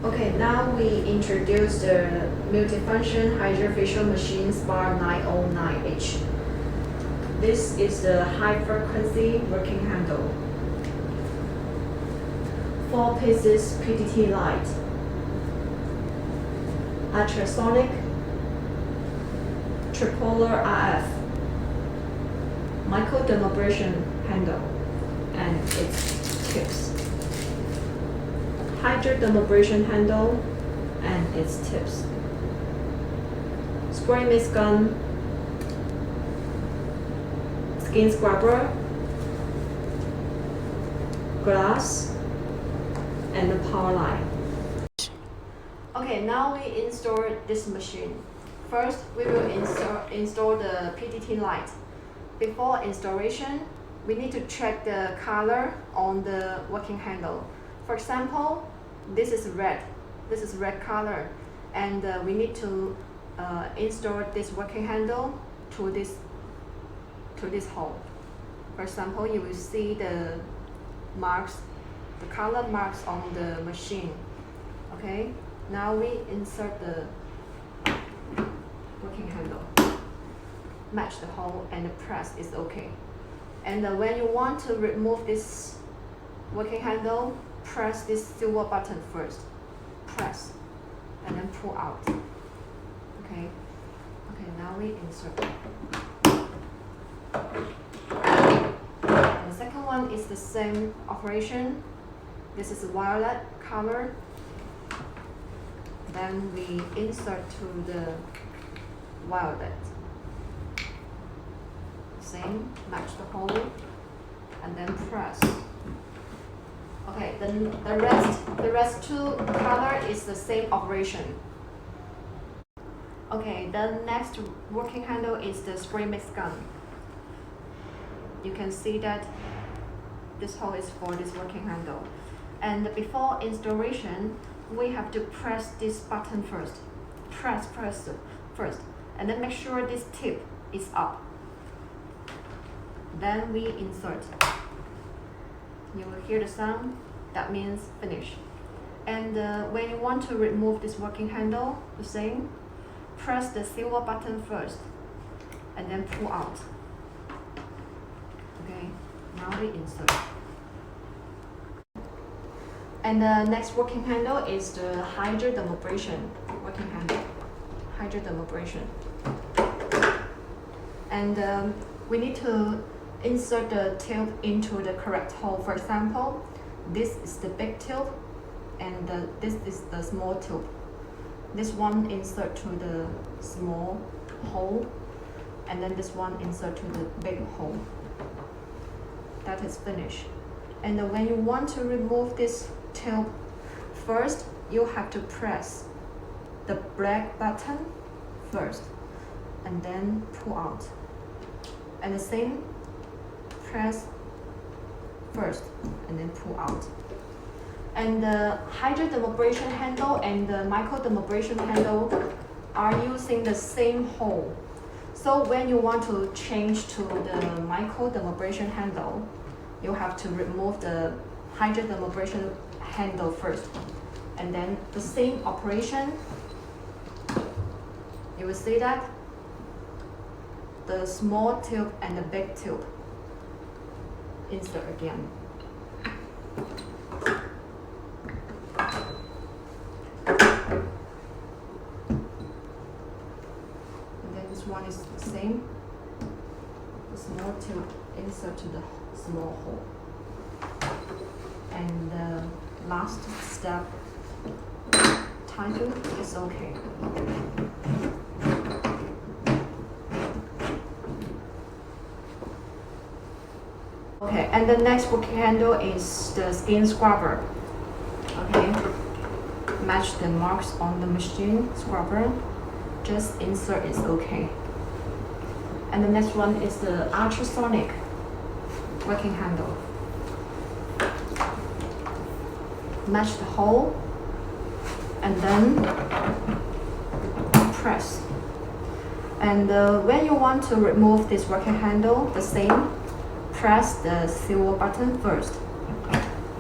Okay, now we introduce the multifunction hydrofacial machine-SPA909H. This is the high frequency working handle. 4 pieces PDT light, ultrasonic, tripolar RF, microdermabrasion handle, and its tips. Hydrodermabrasion handle and its tips. Spray mist gun, skin scrubber, glass, and the power line. Okay, now we install this machine. First, we will install the PDT light. Before installation, we need to check the color on the working handle. For example, this is red. This is red color, and we need to install this working handle to this hole. For example, you will see the marks, the color marks on the machine. Okay, now we insert the working handle, match the hole, and the press is okay. And when you want to remove this working handle, press this silver button first. Press, and then pull out. Okay. Okay, now we insert. And the second one is the same operation. This is violet color. Then we insert to the violet. Same, match the hole, and then press. Okay, then the rest two color is the same operation. Okay, the next working handle is the spray mist gun. You can see that this hole is for this working handle. And before installation, we have to press this button first. Press first, and then make sure this tip is up. Then we insert. You will hear the sound. That means finish. And when you want to remove this working handle, the same. Press the silver button first, and then pull out. Okay, now we insert. And the next working handle is the hydrodermabrasion working handle. Hydrodermabrasion. And we need to insert the tube into the correct hole. For example, this is the big tube, and this is the small tube. This one insert to the small hole, and then this one insert to the big hole. That is finished. And when you want to remove this tube, first you have to press the black button first, and then pull out. And the same, press first and then pull out. And the hydrodermabrasion handle and the microdermabrasion handle are using the same hole. So when you want to change to the microdermabrasion handle, you have to remove the hydrodermabrasion handle first. And then the same operation, you will see that the small tube and the big tube. Insert again. And then this one is the same. The small tube insert to the small hole. And the last step, tighten is okay. Okay, and the next working handle is the skin scrubber. Okay, match the marks on the machine scrubber. Just insert is okay. And the next one is the ultrasonic working handle. Match the hole, and then press. And when you want to remove this working handle, the same. Press the silver button first,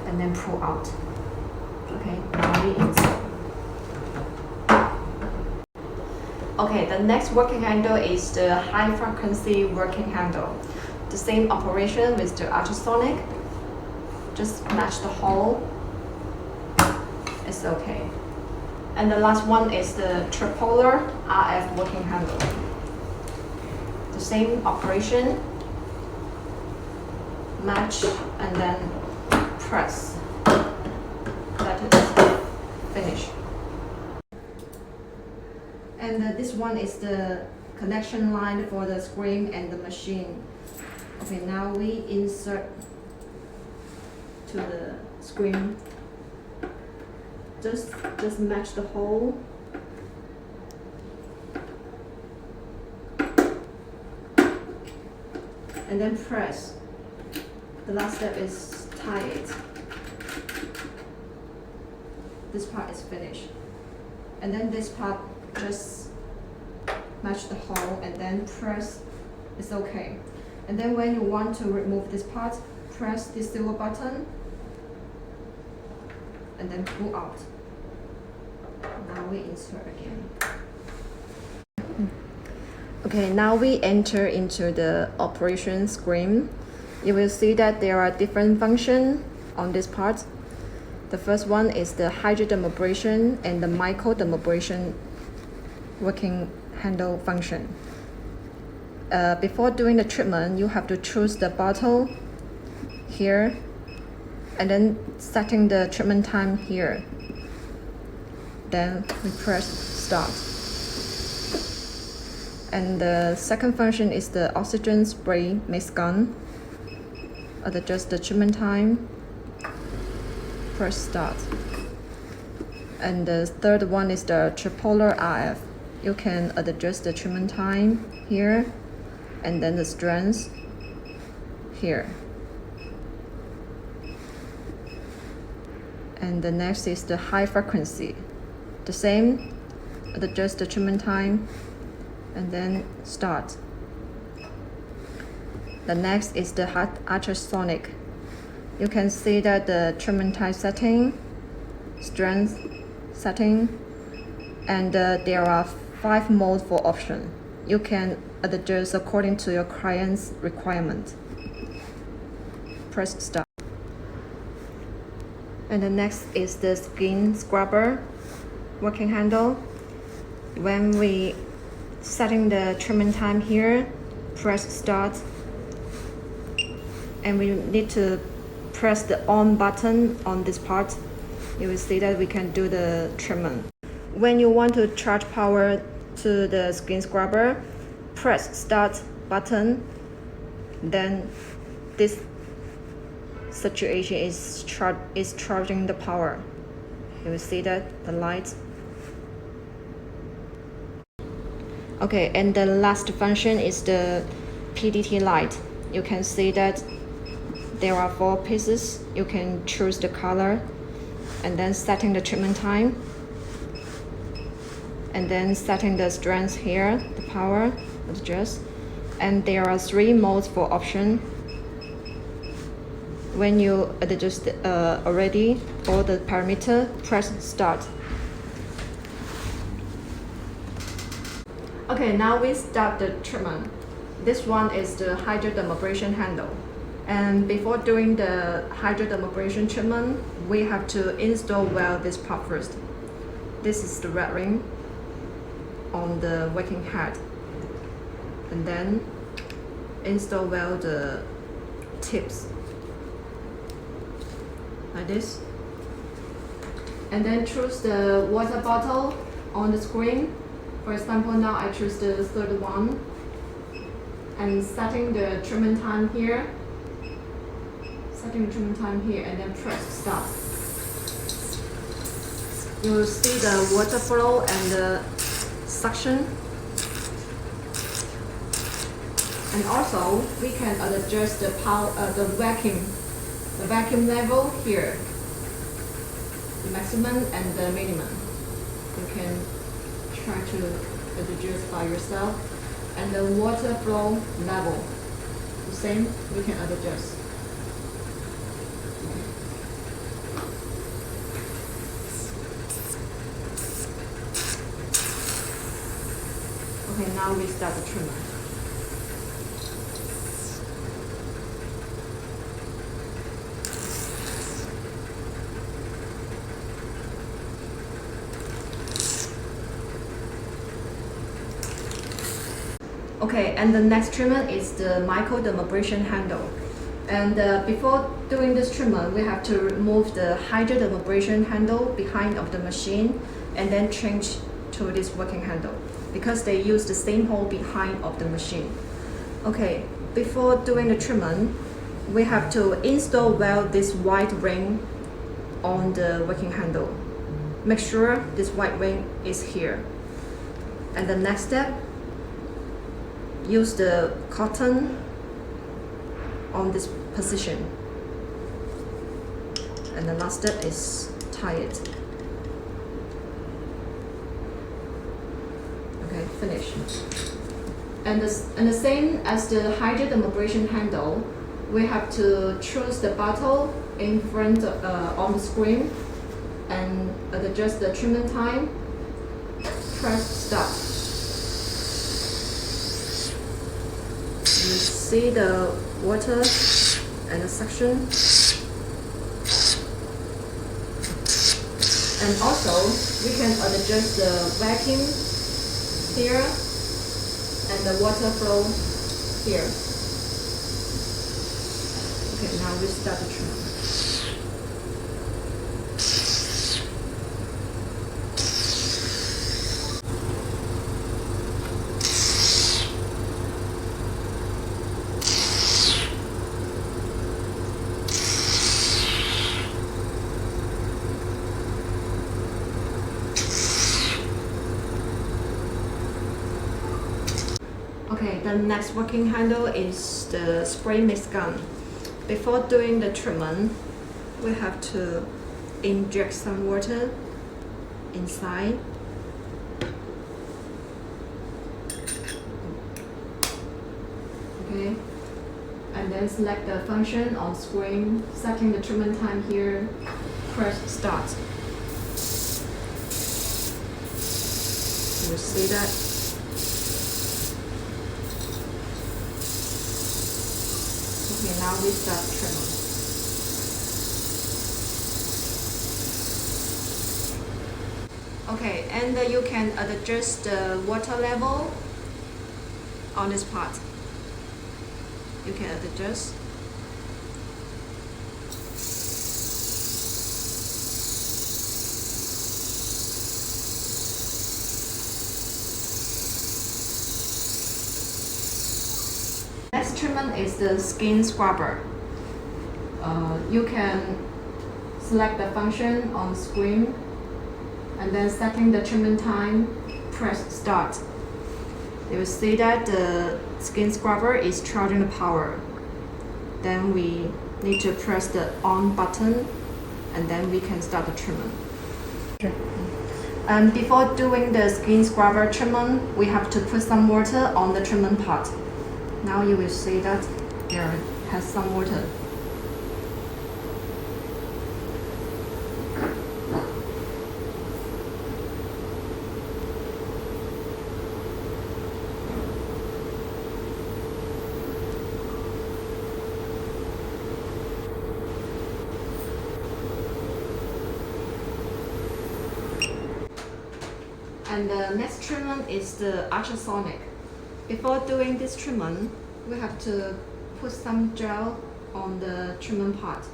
and then pull out. Okay, now we insert. Okay, the next working handle is the high frequency working handle. The same operation with the ultrasonic. Just match the hole. It's okay. And the last one is the tripolar RF working handle. The same operation. Match and then press. That is finished. And this one is the connection line for the screen and the machine. Okay, now we insert to the screen. Just match the hole. And then press. The last step is tie it. This part is finished. And then this part, just match the hole and then press. It's okay. And then when you want to remove this part, press this silver button and then pull out. Now we insert again. Okay, now we enter into the operation screen. You will see that there are different functions on this part. The first one is the hydrodermabrasion and the microdermabrasion working handle function. Before doing the treatment, you have to choose the bottle here and then setting the treatment time here. Then we press start. And the second function is the oxygen spray mist gun. Adjust the treatment time. Press start. And the third one is the tripolar RF. You can adjust the treatment time here and then the strength here. And the next is the high frequency. The same, adjust the treatment time and then start. The next is the ultrasonic. You can see that the treatment time setting, strength setting, and there are 5 modes for option. You can adjust according to your client's requirement. Press start. And the next is the skin scrubber working handle. When we setting the treatment time here, press start. And we need to press the on button on this part. You will see that we can do the treatment. When you want to charge power to the skin scrubber, press start button. Then this situation is charging the power. You will see that the light. Okay, and the last function is the PDT light. You can see that there are 4 pieces. You can choose the color and then setting the treatment time and then setting the strength here, the power, adjust. And there are 3 modes for option. When you adjust already all the parameter, press start. Okay, now we start the treatment. This one is the hydrodermabrasion handle. And before doing the hydrodermabrasion treatment, we have to install well this part first. This is the red ring on the working head. And then install well the tips. Like this. And then choose the water bottle on the screen. For example, now I choose the third one. And setting the treatment time here. Setting the treatment time here and then press start. You will see the water flow and the suction. And also we can adjust the vacuum level here, the maximum and the minimum. You can try to adjust by yourself. And the water flow level, the same, we can adjust. Okay, now we start the trimmer. Okay, and the next trimmer is the micro dermabrasion handle. And before doing this trimmer, we have to remove the hydro dermabrasion handle behind of the machine and then change to this working handle because they use the same hole behind of the machine. Okay, before doing the trimmer, we have to install well this white ring on the working handle. Make sure this white ring is here. And the next step, use the cotton on this position. And the last step is tie it. Okay, finish. And the same as the hydro dermabrasion handle, we have to choose the bottle in front on the screen and adjust the treatment time. Press start. You see the water and the suction. And also, we can adjust the vacuum here and the water flow here. Okay, now we start the trim. Okay, the next working handle is the spray mist gun. Before doing the treatment, we have to inject some water inside. Okay, and then select the function on screen, setting the treatment time here, press start. You see that? Okay, now we start trimming. Okay, and you can adjust the water level on this part. You can adjust. Next treatment is the skin scrubber. You can select the function on screen and then setting the treatment time, press start. You will see that the skin scrubber is charging the power. Then we need to press the on button and then we can start the treatment. Sure. And before doing the skin scrubber treatment, we have to put some water on the treatment part. Now you will see that there has some water. And the next treatment is the ultrasonic. Before doing this treatment, we have to put some gel on the treatment part.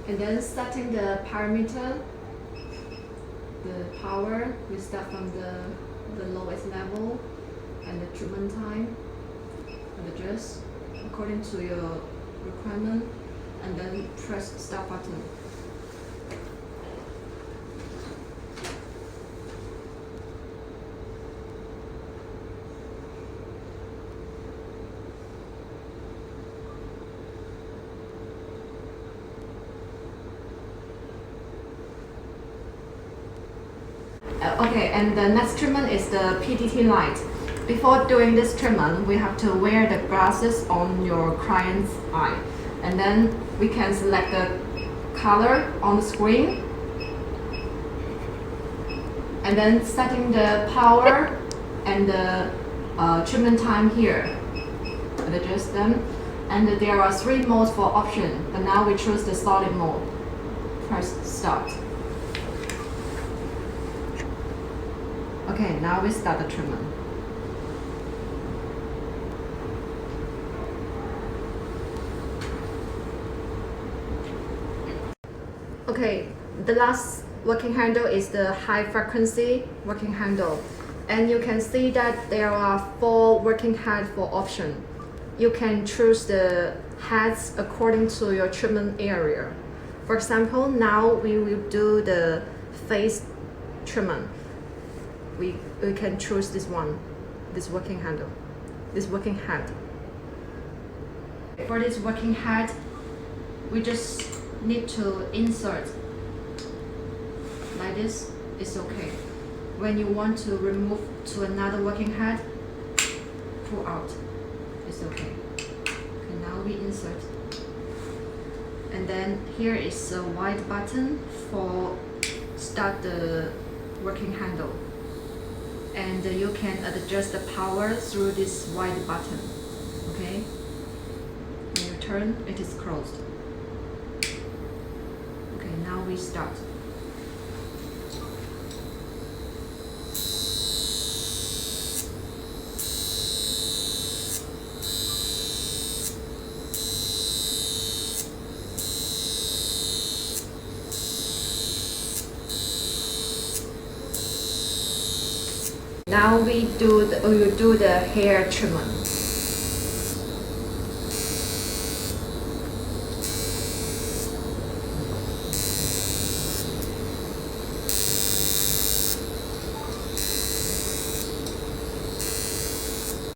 And then setting the parameter, the power, we start from the lowest level and the treatment time, and adjust according to your requirement, and then press start button. Okay, and the next treatment is the PDT light. Before doing this treatment, we have to wear the glasses on your client's eye. And then we can select the color on the screen. And then setting the power and the treatment time here. And adjust them. And there are 3 modes for option. But now we choose the solid mode. Press start. Okay, now we start the treatment. Okay, the last working handle is the high frequency working handle. And you can see that there are 4 working heads for option. You can choose the heads according to your treatment area. For example, now we will do the face treatment. We can choose this one, this working handle, this working head. For this working head, we just need to insert like this. It's okay. When you want to remove to another working head, pull out. It's okay. Okay, now we insert. And then here is a white button for start the working handle. And you can adjust the power through this white button. Okay? When you turn, it is closed. Okay, now we start. Now we do the hair treatment.